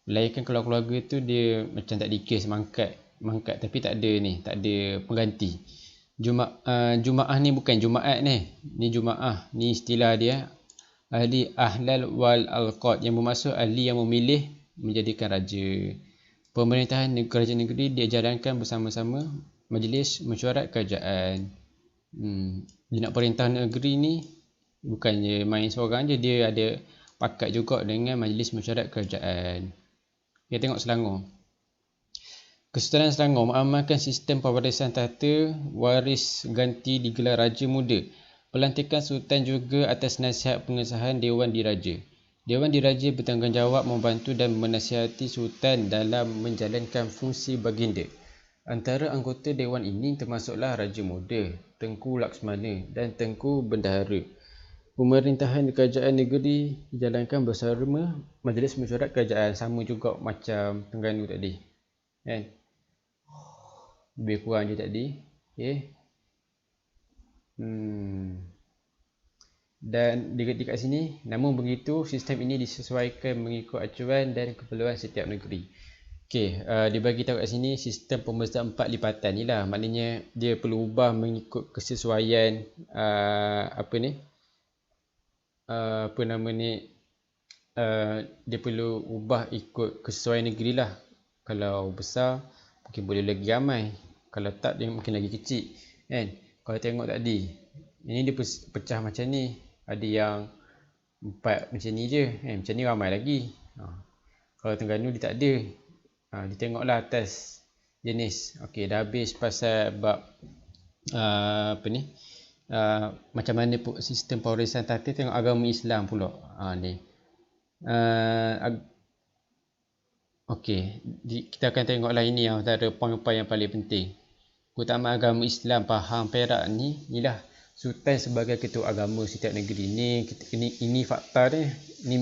S1: Melainkan kalau keluarga tu dia macam tak dikis mangkat tapi tak ada pengganti. Jumaah ni bukan Jumaat ni Jumaah ni istilah dia, ahli ahlal wal alqad, yang bermaksud ahli yang memilih menjadikan raja. Pemerintahan kerajaan negeri dia jalankan bersama-sama Majlis Mesyuarat Kerajaan. Dia nak perintah negeri ni bukannya main seorang je, dia ada pakat juga dengan Majlis Mesyuarat Kerajaan. Kita tengok Selangor. Kesultanan Selangor mengamalkan sistem pewarisan tata waris ganti digelar Raja Muda. Pelantikan sultan juga atas nasihat pengesahan Dewan Diraja. Dewan Diraja bertanggungjawab membantu dan menasihati sultan dalam menjalankan fungsi baginda. Antara anggota dewan ini termasuklah Raja Muda, Tengku Laksmana dan Tengku Bendahara. Pemerintahan kerajaan negeri dijalankan bersama Majlis Mesyuarat Kerajaan, sama juga macam Terengganu tadi. Kan? Lebih kurang je tadi. Okay. Dan dekat sini, namun begitu sistem ini disesuaikan mengikut acuan dan keperluan setiap negeri. Okey, dia bagi tahu kat sini sistem pembesar 4 lipatan ni lah. Maknanya dia perlu ubah mengikut kesesuaian dia perlu ubah ikut kesesuaian negeri lah. Kalau besar mungkin boleh lagi ramai, kalau tak dia mungkin lagi kecil kan. Kalau tengok tadi, ini dia pecah macam ni. Ada yang 4 macam ni je kan? Macam ni ramai lagi. Kalau Terengganu dia tak ada. Dia tengoklah atas jenis. Okey, dah habis pasal bab macam mana sistem pewarisan tata. Tengok agama Islam pula. Ni okey, kita akan tengoklah ini yang antara poin-poin yang paling penting. Keutamaan agama Islam faham Perak ni, inilah sultan sebagai ketua agama setiap negeri. Ini fakta dia. Ini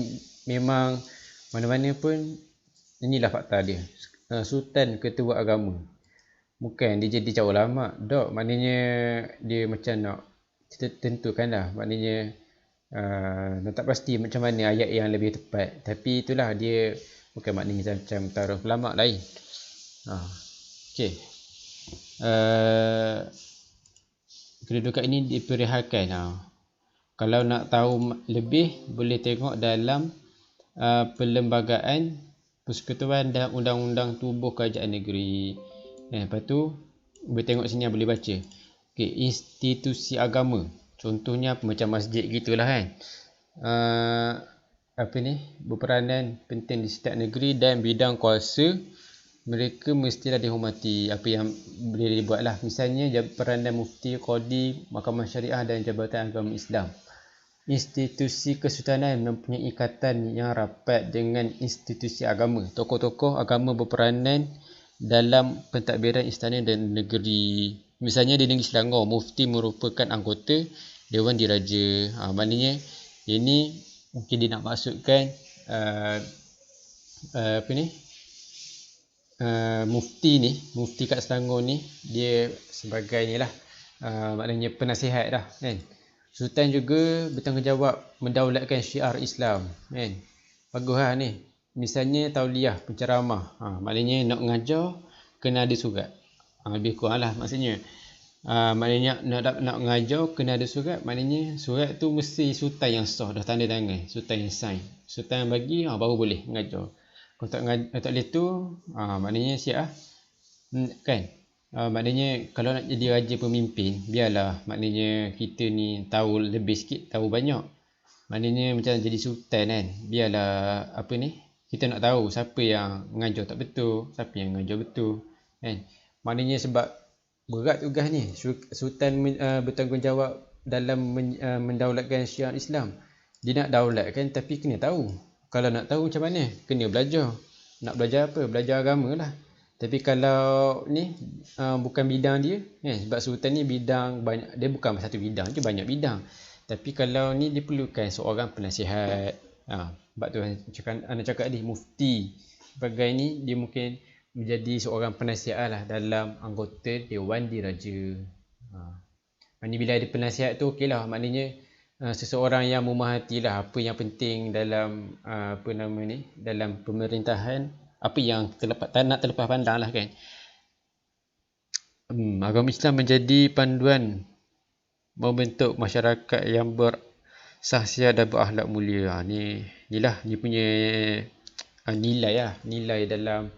S1: memang mana-mana pun inilah fakta dia. Sultan ketua agama. Bukan dia jadi jauh lama. Dok, maknanya dia macam nak tentukanlah. Maknanya tak pasti macam mana ayat yang lebih tepat. Tapi itulah dia, bukan maknanya macam taruh ulama lain. Okey. Kedudukan ini diperihalkan. Kalau nak tahu lebih, boleh tengok dalam Perlembagaan Persekutuan dan Undang-Undang Tubuh Kerajaan Negeri. Lepas tu boleh tengok sini yang boleh baca. Okey, institusi agama. Contohnya macam masjid gitulah kan. Berperanan penting di setiap negeri dan bidang kuasa mereka mestilah dihormati. Apa yang boleh dibuat lah. Misalnya peranan mufti, qadi, mahkamah syariah dan jabatan agama Islam. Institusi kesultanan mempunyai ikatan yang rapat dengan institusi agama. Tokoh-tokoh agama berperanan dalam pentadbiran istana dan negeri. Misalnya di negeri Selangor, mufti merupakan anggota Dewan Diraja. Maknanya ini mungkin dia nak maksudkan mufti kat Selangor ni dia sebagai ni lah, maknanya penasihat dah kan. Sultan juga bertanggungjawab mendaulatkan syiar Islam kan. Bagus lah ni. misalnya tauliah, penceramah, maknanya nak mengajar kena ada surat. Lebih kurang lah maksudnya. Maknanya nak mengajar kena ada surat, maknanya surat tu mesti sultan yang sah, dah tanda tangan, sultan yang sign, sultan yang bagi baru boleh mengajar. Kalau tak boleh tu maknanya siap kan. Maknanya kalau nak jadi raja pemimpin, biarlah maknanya kita ni tahu lebih sikit, tahu banyak. Maknanya macam jadi sultan kan, biarlah apa ni, kita nak tahu siapa yang mengajar tak betul, siapa yang mengajar betul kan. Maknanya sebab berat tugas ni, sultan bertanggungjawab dalam mendaulatkan syiar Islam. Dia nak daulatkan tapi kena tahu. Kalau nak tahu macam mana, kena belajar. Nak belajar apa? Belajar agama lah. Tapi kalau ni bukan bidang dia sebab sultan ni bidang banyak, dia bukan satu bidang je, banyak bidang. Tapi kalau ni dia perlukan seorang penasihat. Sebab tu anak cakap tadi, mufti sebagai ni dia mungkin menjadi seorang penasihat lah dalam anggota Dewan Diraja. Maknanya bila ada penasihat tu okey lah, maknanya seseorang yang memahati lah apa yang penting dalam dalam pemerintahan, apa yang nak terlepas pandang lah kan. Agama Islam menjadi panduan membentuk masyarakat yang bersahsiat dan berakhlak mulia. Inilah dia punya nilai dalam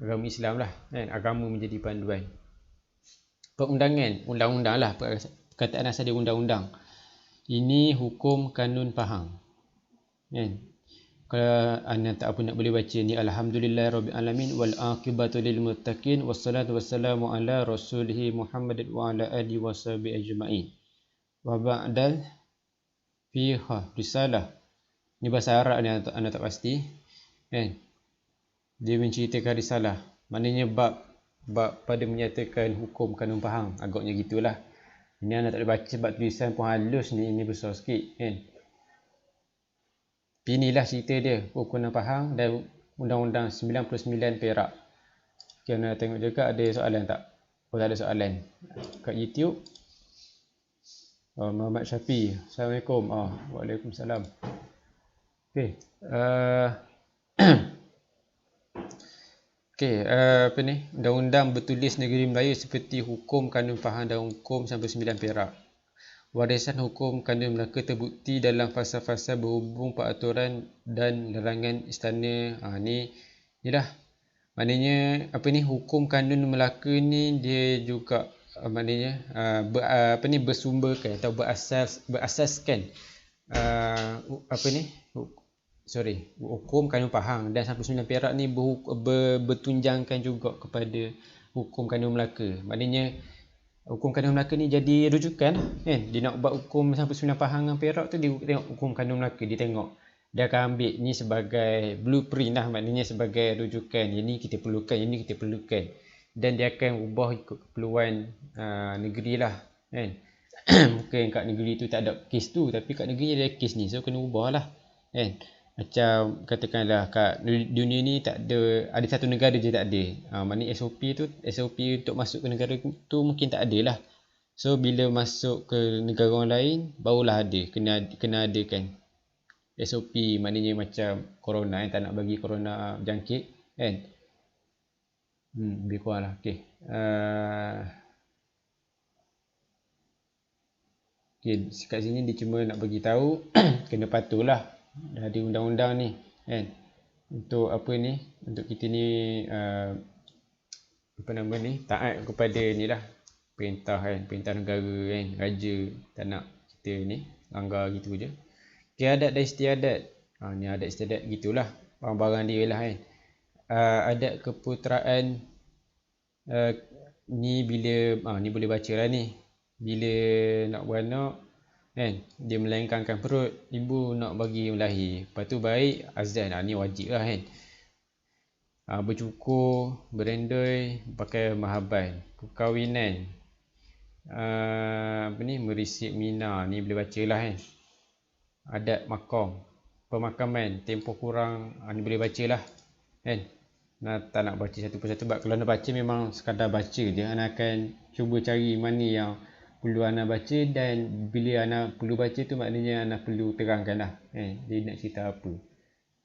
S1: agama Islam lah kan. Agama menjadi panduan. Perundangan, undang-undang lah, perkataan asal dia undang-undang. Ini hukum kanun faham kan. Kalau anda tak apa nak boleh baca ni, alhamdulillahirabbil alamin wal aqibatu lil muttaqin wassalatu wassalamu ala rasulih Muhammad wa ala alihi washabihi ajma'in. Wa ba'dal fiha risalah. Ni bahasa Arab ni anda tak pasti kan. Dia menceritakan risalah, maknanya bab pada menyatakan hukum kanun faham, agaknya gitulah. Ini anda tak boleh baca sebab tulisan pun halus ni, ini besar sikit kan. Inilah cerita dia, hukum kanun faham dan undang-undang 99 Perak. Okay, anda tengok juga ada soalan tak? Tak ada soalan kat YouTube. Muhammad Syafi, Assalamualaikum. Waalaikumsalam. Okay. Undang-undang bertulis negeri Melayu seperti hukum kanun faham dan hukum 99 Perak. Warisan hukum kanun Melaka terbukti dalam fasa-fasa berhubung peraturan dan larangan istana. Inilah maknanya hukum kanun Melaka ni dia juga bersumberkan atau berasaskan hukum kanun faham dan 99 Perak ni bertunjangkan juga kepada hukum kanun Melaka. Maknanya hukum kanun Melaka ni jadi rujukan kan. Dia nak buat hukum 99 faham dengan Perak tu, dia tengok hukum kanun Melaka, dia tengok, dia akan ambil ni sebagai blueprint lah, maknanya sebagai rujukan. Ini kita perlukan, ini kita perlukan, dan dia akan ubah ikut keperluan negeri lah kan. Mungkin kat negeri tu tak ada kes tu, tapi kat negeri ada kes ni, so kena ubah lah kan. Macam katakanlah kat dunia ni tak ada satu negara je tak ada. Maknanya SOP untuk masuk ke negara tu mungkin tak ada lah. So bila masuk ke negara orang lain barulah ada, kena adakan SOP. Maknanya macam corona tak nak bagi corona jangkit kan. Lebih kurang lah. Okay. Kat sini dia cuma nak bagi tahu kena patuhlah dah ada undang-undang ni kan. Untuk untuk kita ni taat kepada ni lah perintah kan, perintah negara kan, raja tak nak kita ni langgar gitu je. Okay, adat dan istiadat. Ni adat istiadat gitulah, barang-barang dia lah kan. Adat keputeraan ni bila ni boleh baca lah ni. Bila nak beranak kan, dia melengkangkan perut ibu nak bagi melahir. Lepas tu baik azan, ni wajib lah kan. Bercukur, berendoi, pakai mahaban, perkahwinan, merisik mina, ni boleh baca lah kan. Adat makam, pemakaman, tempoh kurang, ni boleh baca lah kan. Tak nak baca satu persatu, sebab kalau nak baca memang sekadar baca je. Anda akan cuba cari mana yang perlu anda baca, dan bila anda perlu baca tu maknanya anda perlu terangkan lah dia nak cerita apa.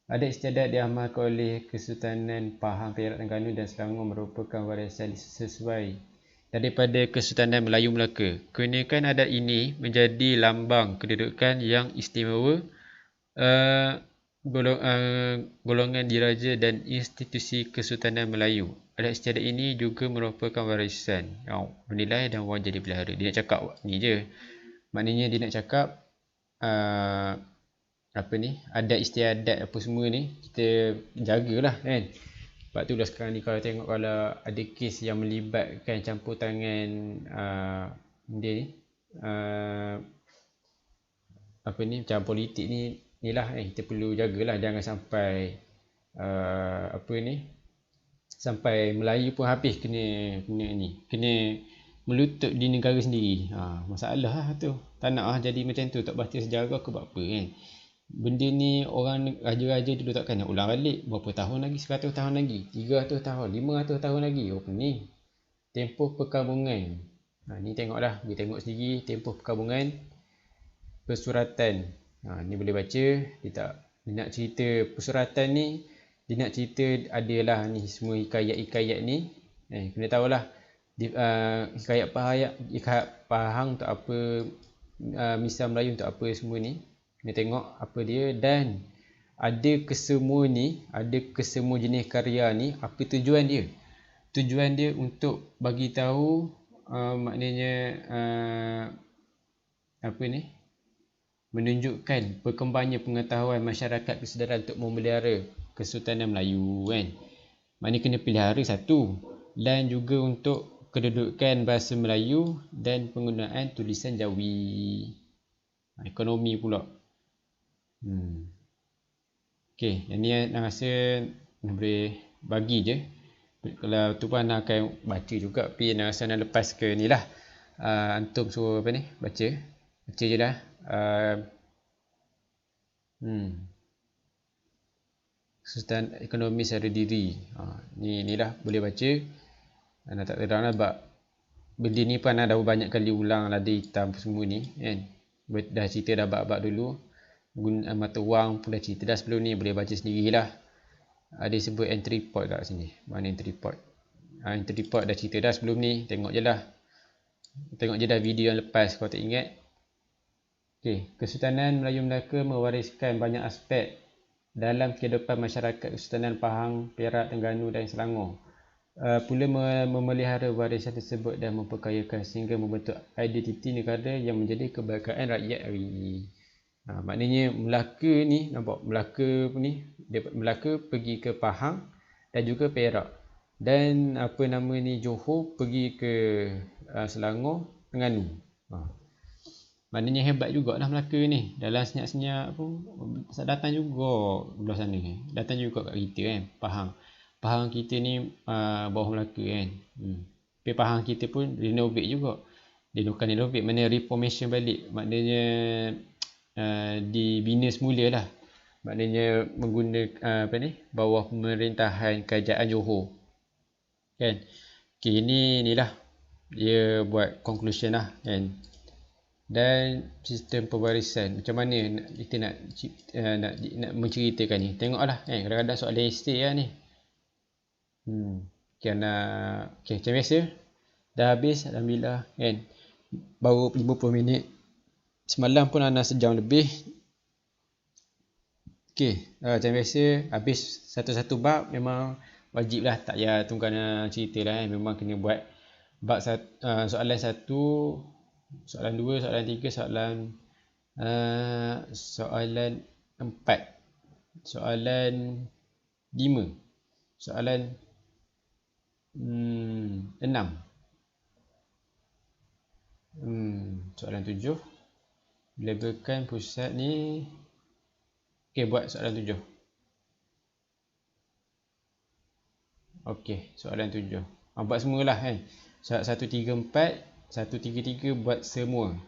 S1: Adat istiadat diamalkan oleh Kesultanan Pahang, Perak, Terengganu dan Selangor merupakan warisan sesuai daripada Kesultanan Melayu Melaka. Keunikan adat ini menjadi lambang kedudukan yang istimewa golongan diraja dan institusi Kesultanan Melayu. Adat istiadat ini juga merupakan warisan yang bernilai dan wajib dipelihara. Dia nak cakap ni je. Maknanya dia nak cakap adat istiadat apa semua ni kita jagalah kan. Sebab tu lah sekarang ni kalau tengok kalau ada kes yang melibatkan campur tangan dia ni macam politik ni lah kita perlu jagalah, jangan sampai sampai Melayu pun habis kena melutut di negara sendiri. Masalah lah tu. Tak nak jadi macam tu, tak baca sejarah ke apa kan. Benda ni orang raja-raja dulu takkan nak ulang balik. Berapa tahun lagi? 100 tahun lagi, 300 tahun, 500 tahun lagi. Apa ni? Tempoh perkabungan. Ni tengoklah, dia tengok sendiri tempoh perkabungan persuratan. Ni boleh baca. Dia nak cerita persuratan ni, dia nak cerita adalah ni semua hikayat-hikayat ni. Kena tahulah hikayat Pahang untuk apa, misal Melayu untuk apa semua ni. Kena tengok apa dia, dan ada kesemua jenis karya ni apa tujuan dia. Tujuan dia untuk bagi tahu maknanya menunjukkan perkembangannya pengetahuan masyarakat kesedaran untuk memelihara Kesultanan Melayu kan. Maknanya kena pelihara satu, dan juga untuk kedudukan bahasa Melayu dan penggunaan tulisan Jawi. Ekonomi pula. Okey, yang ni nak rasa boleh bagi je. Kalau tu pun Ana akan baca juga, tapi nak rasa nak lepas ke ni lah. Antum suruh baca je dah. Kesultanan ekonomi secara diri. Ni lah boleh baca. Ana tak terang lah sebab benda ni pun Ana dah banyak kali ulang lada hitam semua ni kan. Dah cerita dah bab-bab dulu. Guna mata wang pun dah cerita dah sebelum ni, boleh baca sendirilah. Ada sebut entry report kat sini. Mana entry report? Entry report dah cerita dah sebelum ni, tengok je dah video yang lepas kalau tak ingat. Okey, Kesultanan Melayu Melaka mewariskan banyak aspek dalam kehidupan masyarakat Kesultanan Pahang, Perak, Terengganu dan Selangor. Pula memelihara warisan tersebut dan memperkayakan sehingga membentuk identiti negara yang menjadi kebanggaan rakyat hari ini. Maknanya Melaka ni, nampak Melaka pergi ke Pahang dan juga Perak, dan Johor pergi ke Selangor, Terengganu. Maknanya hebat jugalah Melaka ni. Dalam senyap-senyap pun datang juga belah sana, datang juga kat kita kan. Pahang kita ni bawah Melaka kan. Tapi Pahang kita pun renovate juga. Dia bukan renovate, maknanya reformation balik. Maknanya dibina semula lah. Maknanya menggunakan bawah pemerintahan kerajaan Johor kan. Okay, ni lah dia buat conclusion lah kan. Dan sistem pewarisan macam mana kita nak menceritakan ni, tengoklah kan. Kadang-kadang soalan essay lah ni. Okay, macam biasa dah habis alhamdulillah kan. Baru 50 minit. Semalam pun Ana sejam lebih. Okey, macam biasa habis satu-satu bab memang wajib lah, tak payah tunggu Ana cerita lah kan. Memang kena buat bab soalan 1, soalan 2, soalan 3, soalan 4, soalan 5, soalan 6, soalan 7. Labelkan pusat ni. Okey, buat soalan 7. Okey, soalan 7. Buat semualah kan. Soalan 1, 3, 4, 1, 3, 3 buat semua.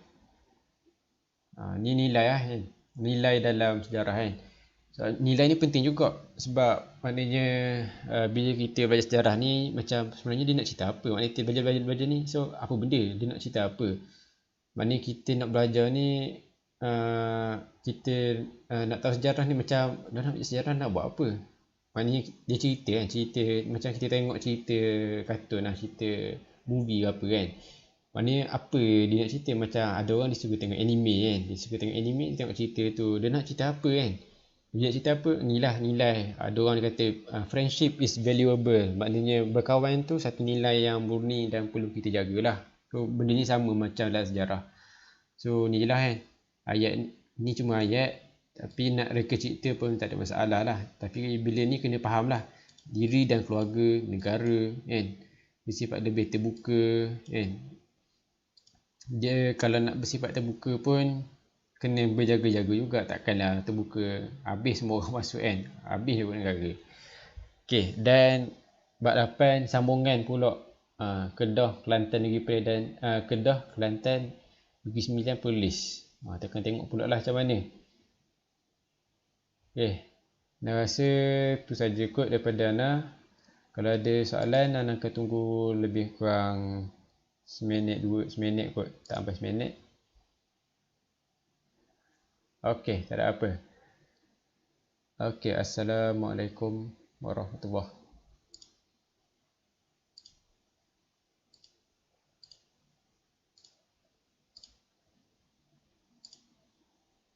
S1: Ni nilai lah kan. Nilai dalam sejarah kan. Nilai ni penting juga sebab maknanya bila kita belajar sejarah ni, macam sebenarnya dia nak cerita apa. Maknanya kita belajar ni, so apa benda dia nak cerita apa. Maknanya kita nak belajar ni kita nak tahu sejarah ni, macam dalam sejarah nak buat apa? Maknanya dia cerita kan, cerita macam kita tengok cerita kartun lah, cerita movie ke apa kan. Maknanya apa dia nak cerita, macam ada orang dia suka tengok anime kan, dia suka tengok anime, dia tengok cerita tu, dia nak cerita apa kan. Dia nak cerita apa, inilah nilai. Ada orang dia kata friendship is valuable, maknanya berkawan tu satu nilai yang murni dan perlu kita jagalah. So benda ni sama macam dalam sejarah. So ni je lah kan, ayat ni cuma ayat, tapi nak reka cerita pun tak ada masalah lah. Tapi bila ni kena faham lah, diri dan keluarga, negara kan, bersifat lebih terbuka kan. Dia kalau nak bersifat terbuka pun kena berjaga-jaga juga, takkanlah terbuka habis semua orang masuk kan, habis je negara. Okey, dan bab 8 sambungan pula, Kedah, Kelantan Negeri Pilihan, Kedah, Kelantan Negeri Sembilan Perlis. Tekan tengok pula lah macam mana. Okey, Ana rasa tu saja kot daripada Ana. Kalau ada soalan, Ana akan tunggu lebih kurang seminit kot, tak sampai seminit. Okey, tak ada apa. Okey, Assalamualaikum warahmatullahi